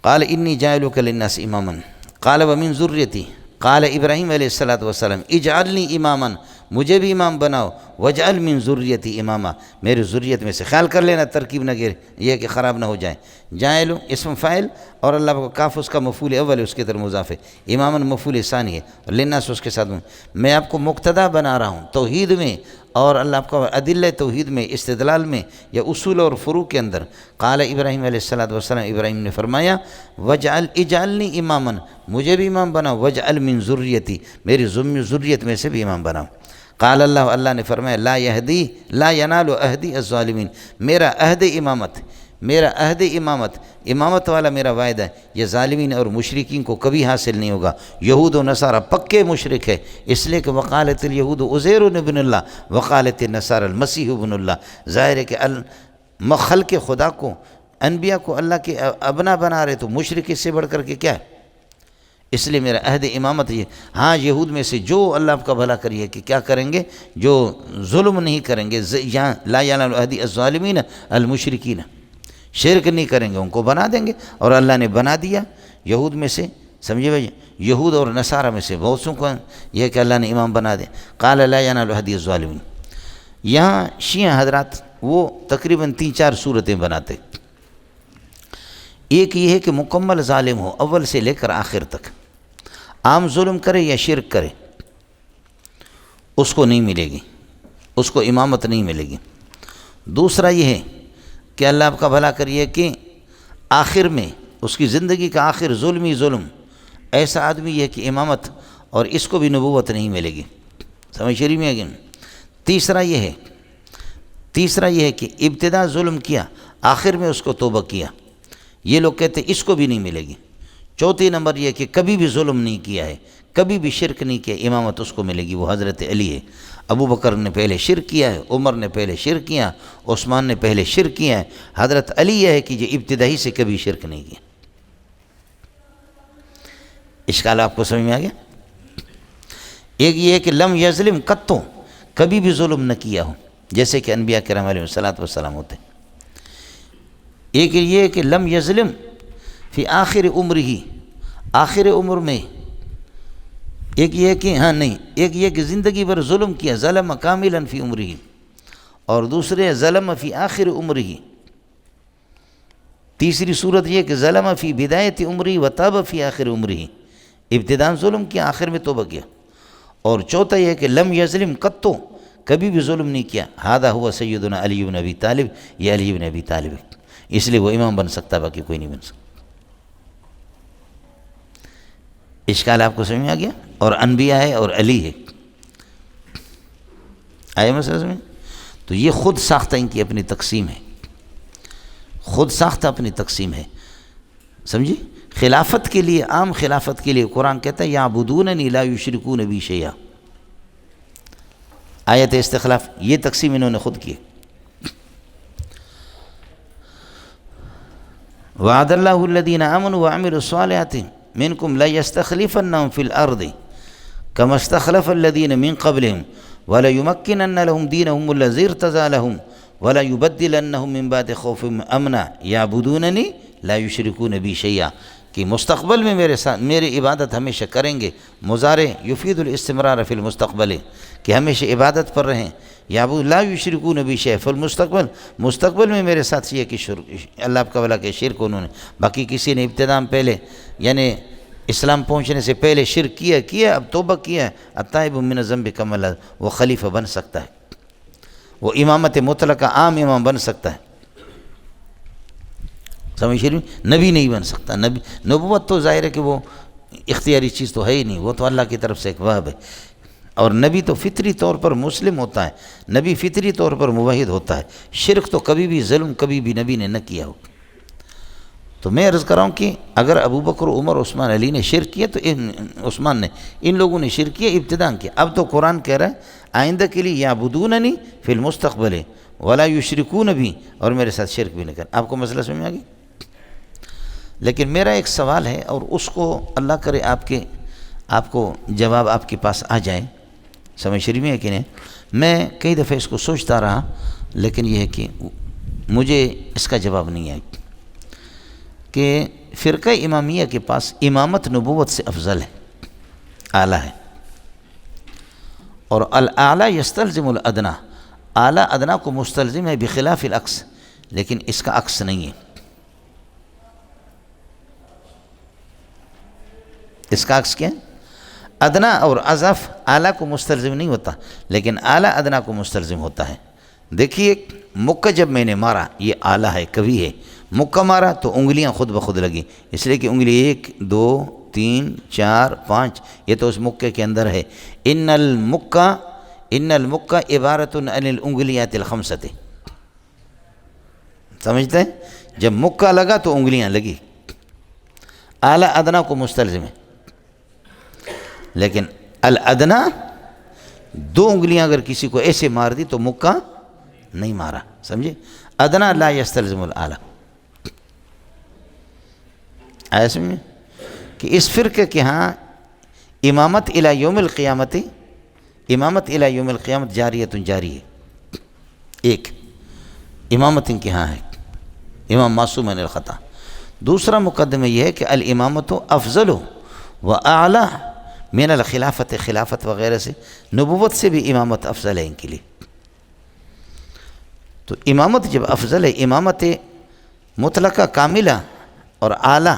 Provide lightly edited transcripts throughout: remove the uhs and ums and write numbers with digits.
قال انی جاعلک للناس اماما قال ومن ذریتی قال ابراہیم علیہ الصلوۃ والسلام اجعلنی اماما، مجھے بھی امام بناؤ، واجعل من ذریتی اماما، میری ذریت میں سے، خیال کر لینا ترکیب نہ گر یہ کہ خراب نہ ہو جائے، جاعل اسم فاعل اور اللہ کو کاف اس کا مفعول اول ہے، اس کی طرف مضاف ہے، اماما مفعول ثانی ہے، اور للناس اس کے ساتھ میں آپ کو مقتدا بنا رہا ہوں توحید میں اور اللہ آپ کو ادلہ توحید میں، استدلال میں یا اصول اور فروع کے اندر۔ قال ابراہیم علیہ الصلوۃ والسلام، ابراہیم نے فرمایا اجعلنی اماما، مجھے بھی امام بناؤ، واجعل من ذریتی، میری ذریت میں سے بھی امام بناؤ۔ قال اللہ نے فرمایا لا ینال عہدی الظالمین، میرا عہد امامت والا میرا وعدہ ہے، یہ ظالمین اور مشرکین کو کبھی حاصل نہیں ہوگا۔ یہود و نصارہ پکے مشرک ہے، اس لیے کہ وقالت الیہود عزیر ابن اللہ وقالت النصارى المسیح ابن اللہ، ظاہر ہے کہ خلق خدا کو، انبیاء کو اللہ کے ابنا بنا رہے، تو مشرک اس سے بڑھ کر کے کیا ہے؟ اس لیے میرا عہد امامت یہ، ہاں یہود میں سے جو اللہ آپ کا بھلا کریے کہ کیا کریں گے، جو ظلم نہیں کریں گے، یہاں لا ینال عہدی الظالمین المشرکین، شرک نہیں کریں گے، ان کو بنا دیں گے، اور اللہ نے بنا دیا یہود میں سے، سمجھے بھائی، یہود اور نصارہ میں سے بہت سو کو یہ کہ اللہ نے امام بنا دے۔ قال لا ینال عہدی الظالمین، یہاں شیعہ حضرات وہ تقریباً 3-4 صورتیں بناتے، ایک یہ ہے کہ مکمل ظالم ہو اول سے لے کر آخر تک، عام ظلم کرے یا شرک کرے اس کو نہیں ملے گی، اس کو امامت نہیں ملے گی۔ دوسرا یہ ہے کہ اللہ آپ کا بھلا کریے کہ آخر میں اس کی زندگی کا آخر ظلم ہی ظلم، ایسا آدمی یہ کہ امامت اور اس کو بھی نبوت نہیں ملے گی، سمجھ شریف میں ہے کہ تیسرا یہ ہے کہ ابتدا ظلم کیا، آخر میں اس کو توبہ کیا، یہ لوگ کہتے ہیں اس کو بھی نہیں ملے گی۔ چوتھی نمبر یہ کہ کبھی بھی ظلم نہیں کیا ہے، کبھی بھی شرک نہیں کیا، امامت اس کو ملے گی، وہ حضرت علی ہے۔ ابو بکر نے پہلے شرک کیا ہے، عمر نے پہلے شرک کیا، عثمان نے پہلے شرک کیا ہے، حضرت علی یہ ہے کہ یہ ابتدائی سے کبھی شرک نہیں کیا۔ اشکال آپ کو سمجھ میں آ گیا؟ ایک یہ ہے کہ لم یظلم قطو، کبھی بھی ظلم نہ کیا ہو، جیسے کہ انبیاء کرام علیہ السلام ہوتے۔ ایک یہ ہے کہ لم یظلم فی آخر عمرہ، آخر عمر میں، ایک یہ کہ ایک یہ کہ زندگی بھر ظلم کیا، ظلم کاملا فی عمرہ، اور دوسرے ظلم فی آخر عمرہ، تیسری صورت یہ کہ ظلم فی بدایت عمرہ و تاب فی آخر عمرہ، ابتداء ظلم کیا، آخر میں توبہ کیا، اور چوتھا یہ کہ لم یظلم قطو، کبھی بھی ظلم نہیں کیا، ھذا ہوا سیدنا علی بن ابی طالب، یہ علی بن ابی طالب ہے، اس لیے وہ امام بن سکتا، باقی کوئی نہیں بن سکتا۔ اشکال آپ کو سمجھ میں آ گیا؟ اور انبیاء ہے اور علی ہے، آئے مسئلہ سمجھ؟ تو یہ خود ساختہ ان کی اپنی تقسیم ہے، خود ساختہ اپنی تقسیم ہے، سمجھی؟ خلافت کے لیے، عام خلافت کے لیے قرآن کہتا ہے یعبدوننی لا یشرکون بی شیئا، آیت استخلاف، یہ تقسیم انہوں نے خود کی۔ وعد اللہ الذین آمنوا وعملوا الصالحات منکم لیستخلفنہم فی الارض کما استخلف الذین من قبلہم ولیمکنن لہم دینہم الذی ارتضی لہم ولیبدلنہم من بعد خوفہم امنا یعبدوننی لا یشرکون بی شیئا، کہ مستقبل میں میرے ساتھ میری عبادت ہمیشہ کریں گے، مضارع یفید الاستمرار فی المستقبل، کہ ہمیشہ عبادت پر رہیں، یعبد لا یشرکون بی شیئا فی المستقبل، مستقبل میں میرے ساتھ یہ کہ اللہ آپ کا بھلا کہ شرک انہوں نے، باقی کسی نے ابتداء پہلے یعنی اسلام پہنچنے سے پہلے شرک کیا، اب توبہ کیا ہے، التائب من الذنب کما لا، وہ خلیفہ بن سکتا ہے، وہ امامت مطلقہ عام امام بن سکتا ہے، سمجھ شریف؟ نبی نہیں بن سکتا، نبوت تو ظاہر ہے کہ وہ اختیاری چیز تو ہے ہی نہیں، وہ تو اللہ کی طرف سے ایک وہب ہے، اور نبی تو فطری طور پر مسلم ہوتا ہے، نبی فطری طور پر موحد ہوتا ہے، شرک تو کبھی بھی ظلم کبھی بھی نبی نے نہ کیا ہو۔ تو میں عرض کر رہا ہوں کہ اگر ابو بکر، عمر، عثمان، علی نے شرک کیا تو عثمان نے، ان لوگوں نے شرک کیا ابتداء کیا، اب تو قرآن کہہ رہا ہے آئندہ کے لیے یعبدوننی فی المستقبل ولا یشرکون بھی، اور میرے ساتھ شرک بھی نہ کریں۔ آپ کو مسئلہ سمجھ میں آ گئی؟ لیکن میرا ایک سوال ہے، اور اس کو اللہ کرے آپ کو جواب آپ کے پاس آ جائے، سمجھ شریف میں ہے کہ نہیں؟ میں کئی دفعہ اس کو سوچتا رہا، لیکن یہ ہے کہ مجھے اس کا جواب نہیں آیا۔ کہ فرقہ امامیہ کے پاس امامت نبوت سے افضل ہے، اعلیٰ ہے، اور الاعلیٰ یستلزم الادنا، اعلیٰ ادنا کو مستلزم ہے بخلاف العکس، لیکن اس کا عکس نہیں ہے، اس کا عکس کیا ہے؟ ادنا اور اضعف اعلیٰ کو مستلزم نہیں ہوتا، لیکن اعلیٰ ادنا کو مستلزم ہوتا ہے۔ دیکھیے مکہ جب میں نے مارا، یہ اعلیٰ ہے، کبھی ہے، مکہ مارا تو انگلیاں خود بخود لگی، اس لیے کہ انگلی 1 2 3 4 5 یہ تو اس مکے کے اندر ہے۔ ان المکہ عبارت عن الانگلیات الخمسۃ، سمجھتے ہیں؟ جب مکہ لگا تو انگلیاں لگی، اعلیٰ ادنا کو مستلزم ہے، لیکن الادنا 2 انگلیاں اگر کسی کو ایسے مار دی تو مکہ نہیں مارا، سمجھے؟ ادنا لا یستلزم الاعلیٰ۔ آیا سمجھے کہ اس فرقے کے ہاں امامت الی یوم القیامت، امامت الی یوم القیامت جاریۃ جاری ہے، ایک امامت ان کے ہاں ہے، امام معصوم عن الخطا۔ دوسرا مقدمہ یہ ہے کہ الامامت افضل و اعلیٰ من الخلافت، خلافت وغیرہ سے، نبوت سے بھی امامت افضل ہے ان کے لیے۔ تو امامت جب افضل ہے، امامت مطلقہ کاملہ اور اعلیٰ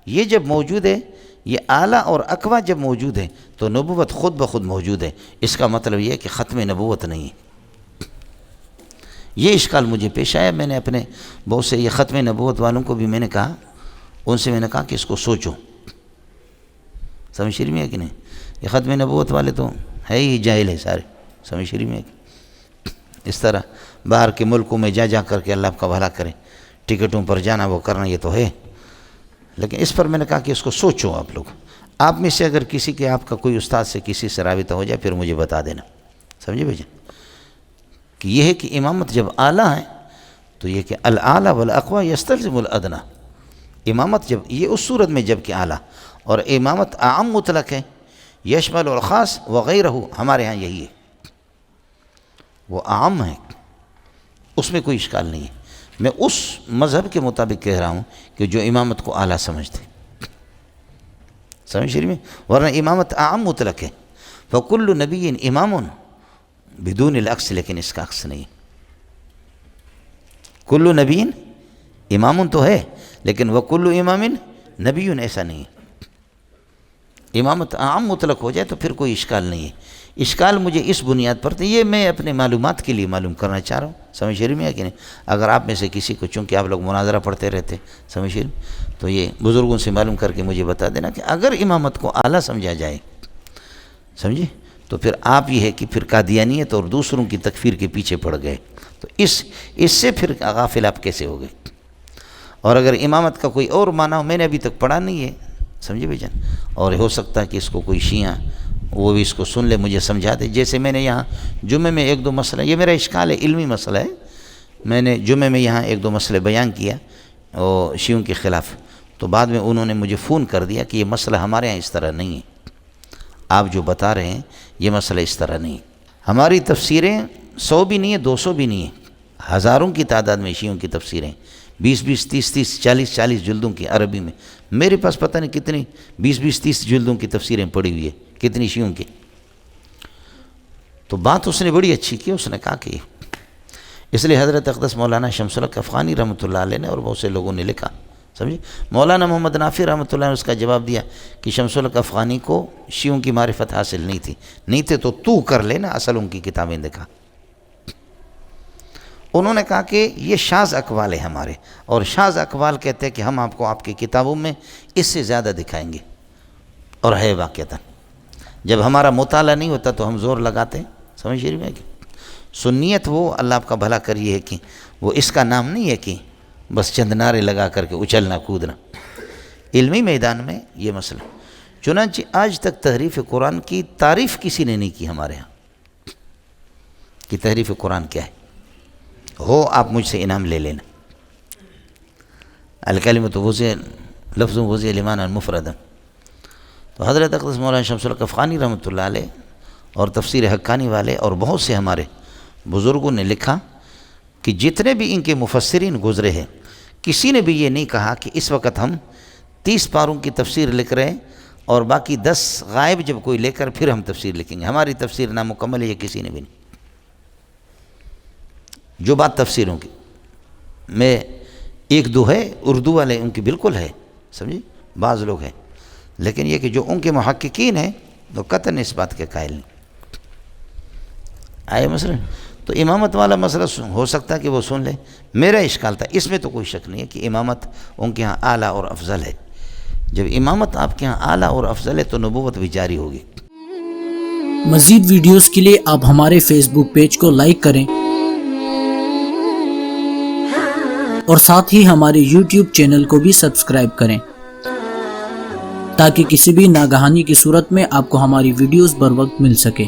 یہ جب موجود ہے، یہ اعلیٰ اور اقویٰ جب موجود ہے تو نبوت خود بخود موجود ہے۔ اس کا مطلب یہ ہے کہ ختم نبوت نہیں ہے۔ یہ اشکال مجھے پیش آیا، میں نے اپنے بہت سے یہ ختم نبوت والوں کو بھی میں نے کہا، ان سے میں نے کہا کہ اس کو سوچو، سمجھ شریف میں ہے کہ نہیں؟ یہ ختم نبوت والے تو ہے ہی جاہل ہے سارے، سمجھ شریف میں ہے کہ اس طرح باہر کے ملکوں میں جا کر کے اللہ آپ کا بھلا کرے، ٹکٹوں پر جانا وہ کرنا یہ تو ہے، لیکن اس پر میں نے کہا کہ اس کو سوچو آپ لوگ، آپ میں سے اگر کسی کے آپ کا کوئی استاد سے کسی سے رابطہ ہو جائے پھر مجھے بتا دینا، سمجھے بھائی جان؟ کہ یہ ہے کہ امامت جب اعلیٰ ہے تو یہ کہ الاعلیٰ والاقویٰ یستلزم الادنا، امامت جب یہ اس صورت میں جب کہ اعلیٰ، اور امامت عام مطلق ہے، یشمل الخاص وغیرہ، ہمارے ہاں یہی ہے، وہ عام ہے، اس میں کوئی اشکال نہیں ہے۔ میں اس مذہب کے مطابق کہہ رہا ہوں کہ جو امامت کو اعلیٰ سمجھتے، سمجھ شریف میں، ورنہ امامت عام مطلق ہے، فکل نبی امام بدون العکس، لیکن اس کا عکس نہیں، کل نبی امام تو ہے لیکن وکل امام نبی ایسا نہیں ہے۔ امامت عام مطلق ہو جائے تو پھر کوئی اشکال نہیں ہے۔ اشکال مجھے اس بنیاد پر تھا، یہ میں اپنے معلومات کے لیے معلوم کرنا چاہ رہا ہوں، سمجھ شریف میں ہے کہ نہیں؟ اگر آپ میں سے کسی کو، چونکہ آپ لوگ مناظرہ پڑھتے رہتے سمجھ شریف، تو یہ بزرگوں سے معلوم کر کے مجھے بتا دینا کہ اگر امامت کو اعلیٰ سمجھا جائے، سمجھے، تو پھر آپ یہ ہے کہ پھر قادیانیت اور دوسروں کی تکفیر کے پیچھے پڑ گئے، تو اس سے پھر غافل آپ کیسے ہو گئے؟ اور اگر امامت کا کوئی اور معنی ہو، میں نے ابھی تک پڑھا نہیں ہے، سمجھے بھائی جان، اور ہو سکتا ہے کہ اس کو کوئی شیعہ وہ بھی اس کو سن لے، مجھے سمجھا دے، جیسے میں نے یہاں جمعے میں 1 2 مسئلہ، یہ میرا اشکال ہے، علمی مسئلہ ہے، میں نے جمعے میں یہاں 1 2 مسئلے بیان کیا اور شیعوں کے خلاف، تو بعد میں انہوں نے مجھے فون کر دیا کہ یہ مسئلہ ہمارے ہاں اس طرح نہیں ہے، آپ جو بتا رہے ہیں یہ مسئلہ اس طرح نہیں ہے، ہماری تفسیریں 100 بھی نہیں ہے، 200 بھی نہیں ہے، ہزاروں کی تعداد میں شیعوں کی تفسیریں، 20 20 30 30 40 40 جلدوں کی عربی میں، میرے پاس پتہ نہیں کتنی 20 20 30 جلدوں کی تفسیریں پڑھی ہوئی ہے، کتنی شیعوں کی۔ تو بات اس نے بڑی اچھی کی، اس نے کہا کہ اس لیے حضرت اقدس مولانا شمس الحق افغانی رحمۃ اللہ علیہ نے اور بہت سے لوگوں نے لکھا، سمجھے، مولانا محمد نافع رحمۃ اللہ نے اس کا جواب دیا کہ شمس الحق افغانی کو شیعوں کی معرفت حاصل نہیں تھے تو کر لینا، اصل ان کی کتابیں دکھا۔ انہوں نے کہا کہ یہ شاذ اقوال ہے ہمارے، اور شاذ اقوال کہتے ہیں کہ ہم آپ کو آپ کی کتابوں میں اس سے زیادہ دکھائیں گے، اور ہے واقعتاً جب ہمارا مطالعہ نہیں ہوتا تو ہم زور لگاتے ہیں، سمجھ شریف میں کہ سنیت وہ اللہ آپ کا بھلا کریے ہے کہ وہ اس کا نام نہیں ہے کہ بس چند نعرے لگا کر کے اچھلنا کودنا، علمی میدان میں یہ مسئلہ، چنانچہ آج تک تحریف قرآن کی تعریف کسی نے نہیں کی ہمارے ہاں کہ تحریف قرآن کیا ہے، ہو آپ مجھ سے انعام لے لینا، الکلمۃ وضع لفظ وضع لمعنی مفردا۔ تو حضرت اقدس مولانا شمس الحق افغانی رحمۃ اللہ علیہ اور تفسیر حقانی والے اور بہت سے ہمارے بزرگوں نے لکھا کہ جتنے بھی ان کے مفسرین گزرے ہیں کسی نے بھی یہ نہیں کہا کہ اس وقت ہم 30 پاروں کی تفسیر لکھ رہے ہیں اور باقی 10 غائب جب کوئی لے کر پھر ہم تفسیر لکھیں گے. ہماری تفسیر نامکمل ہے، یہ کسی نے بھی نہیں. جو بات تفسیروں کی میں ایک دو ہے اردو والے ان کی بالکل ہے، سمجھے، بعض لوگ ہیں، لیکن یہ کہ جو ان کے محققین ہیں وہ قطعاً اس بات کے قائل نہیں. آئے مسئلہ تو امامت والا مسئلہ ہو سکتا ہے کہ وہ سن لے. میرا اشکال تھا، اس میں تو کوئی شک نہیں ہے کہ امامت ان کے ہاں اعلیٰ اور افضل ہے. جب امامت آپ کے ہاں اعلیٰ اور افضل ہے تو نبوت بھی جاری ہوگی. مزید ویڈیوز کے لیے آپ ہمارے فیس بک پیج کو لائک کریں اور ساتھ ہی ہمارے یوٹیوب چینل کو بھی سبسکرائب کریں تاکہ کسی بھی ناگہانی کی صورت میں آپ کو ہماری ویڈیوز بر وقت مل سکے.